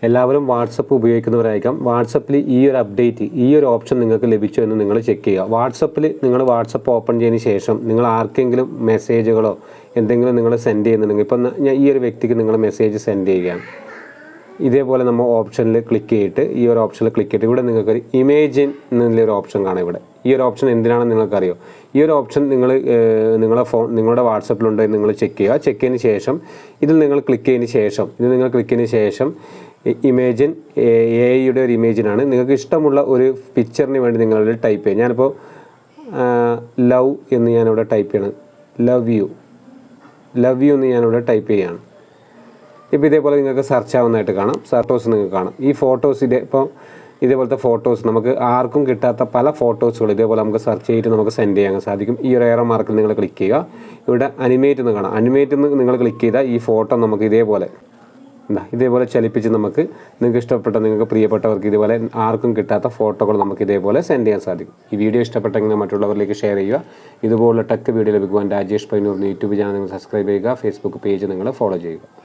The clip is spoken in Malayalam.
എല്ലാവരും വാട്സപ്പ് ഉപയോഗിക്കുന്നവരായിരിക്കാം. വാട്സപ്പിൽ ഈ ഒരു അപ്ഡേറ്റ്, ഈ ഒരു ഓപ്ഷൻ നിങ്ങൾക്ക് ലഭിച്ചു എന്ന് നിങ്ങൾ ചെക്ക് ചെയ്യുക. വാട്സപ്പിൽ നിങ്ങൾ വാട്സപ്പ് ഓപ്പൺ ചെയ്തതിന് ശേഷം നിങ്ങൾ ആർക്കെങ്കിലും മെസ്സേജുകളോ എന്തെങ്കിലും നിങ്ങൾ സെൻഡ് ചെയ്യുന്നുണ്ടെങ്കിൽ, ഇപ്പം ഞാൻ ഈ ഒരു വ്യക്തിക്ക് നിങ്ങൾ മെസ്സേജ് സെൻഡ് ചെയ്യുകയാണ്. ഇതേപോലെ നമ്മൾ ഓപ്ഷനിൽ ക്ലിക്ക് ചെയ്തിട്ട് ഈ ഒരു ഓപ്ഷനിൽ ക്ലിക്ക് ചെയ്തിട്ട് ഇവിടെ നിങ്ങൾക്കൊരു ഇമേജിൻ എന്നുള്ളൊരു ഓപ്ഷൻ കാണാം. ഇവിടെ ഈ ഒരു ഓപ്ഷൻ എന്തിനാണെന്ന് നിങ്ങൾക്കറിയോ? ഈ ഒരു ഓപ്ഷൻ നിങ്ങളുടെ വാട്സപ്പിലുണ്ടോ എന്ന് നിങ്ങൾ ചെക്ക് ചെയ്യുക. ചെക്ക് ചെയ്തതിന് ശേഷം ഇതിൽ നിങ്ങൾ ക്ലിക്ക് ചെയ്തതിന് ശേഷം ഇമേജിൻ AI-യുടെ ഒരു ഇമേജിനാണ്. നിങ്ങൾക്ക് ഇഷ്ടമുള്ള ഒരു പിക്ചറിന് വേണ്ടി നിങ്ങളിവിടെ ടൈപ്പ് ചെയ്യുക. ഞാനിപ്പോൾ ലവ് എന്ന് ഞാനിവിടെ ടൈപ്പ് ചെയ്യണം. ലവ് യു എന്ന് ഞാനിവിടെ ടൈപ്പ് ചെയ്യുകയാണ്. ഇപ്പോൾ ഇതേപോലെ നിങ്ങൾക്ക് സെർച്ച് ആവുന്നതായിട്ട് കാണാം. ഫോട്ടോസ് നിങ്ങൾക്ക് കാണാം. ഈ ഫോട്ടോസ് ഇതേപോലത്തെ ഫോട്ടോസ് നമുക്ക് ആർക്കും കിട്ടാത്ത പല ഫോട്ടോസുകൾ ഇതേപോലെ നമുക്ക് സെർച്ച് ചെയ്തിട്ട് നമുക്ക് സെൻഡ് ചെയ്യാൻ സാധിക്കും. ഈ ഒരു ഏറോ മാർക്കിൽ നിങ്ങൾ ക്ലിക്ക് ചെയ്യുക. ഇവിടെ അനിമേറ്റ് എന്ന് കാണാം. അനിമേറ്റ് എന്ന് നിങ്ങൾ ക്ലിക്ക് ചെയ്താൽ ഈ ഫോട്ടോ നമുക്ക് ഇതേപോലെ ചലിപ്പിച്ച് നിങ്ങൾക്ക് ഇഷ്ടപ്പെട്ട, നിങ്ങൾക്ക് പ്രിയപ്പെട്ടവർക്ക് ഇതുപോലെ ആർക്കും കിട്ടാത്ത ഫോട്ടോകൾ നമുക്ക് ഇതേപോലെ സെൻഡ് ചെയ്യാൻ സാധിക്കും. ഈ വീഡിയോ ഇഷ്ടപ്പെട്ടെങ്കിൽ മറ്റുള്ളവരിലേക്ക് ഷെയർ ചെയ്യുക. ഇതുപോലുള്ള ടെക് വീഡിയോ ലഭിക്കുവാൻ രാജേഷ് പയ്യന്നൂർ യൂട്യൂബ് ചാനൽ നിങ്ങൾ സബ്സ്ക്രൈബ് ചെയ്യുക. ഫേസ്ബുക്ക് പേജ് നിങ്ങൾ ഫോളോ ചെയ്യുക.